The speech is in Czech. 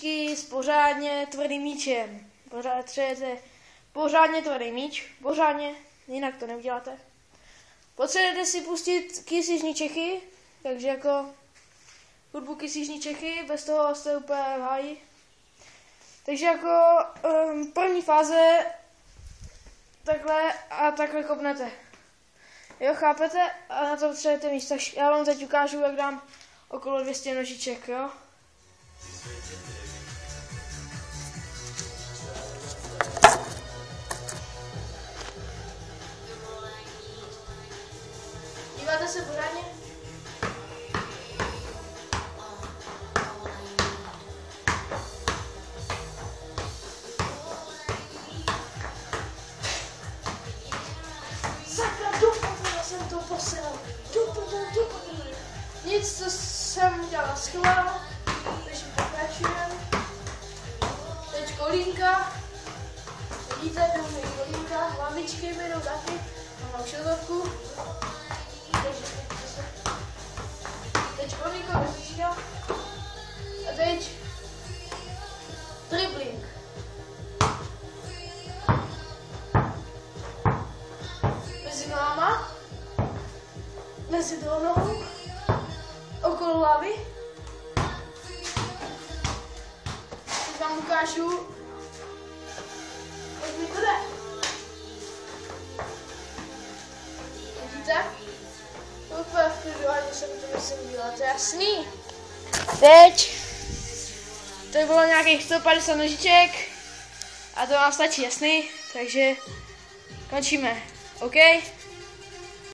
nožičky s pořádně tvrdým míčem. Potřebujete pořádně tvrdý míč, pořádně, jinak to neuděláte. Potřebujete si pustit Kiss Jižní Čechy, takže jako hudbu Kiss Jižní Čechy, bez toho jste úplně v háji. Takže jako první fáze takhle a takhle kopnete. Jo, chápete? A na to potřebujete míč. Tak já vám teď ukážu, jak dám okolo 200 nožiček, jo? Díváte se pořádně? Sakra, dopadla jsem to posel. Dopadla. Nic, co jsem dělala schvál. Takže pokračujeme. Teď kolínka. Vidíte, jdou kolínka. Hlavičky mi jdou taky. Mám šiltovku. Teď kolínko rozjíždá. A teď dribbling. Mezi nohama. Mezi druhou nohou. Okolo hlavy. Teď vám ukážu, jak mi to jde. Vidíte? Úplně v klidu, ani se mi to musím dělat, jasný. Teď to bylo nějakých 150 nožiček a to vám stačí, jasný? Takže končíme, OK?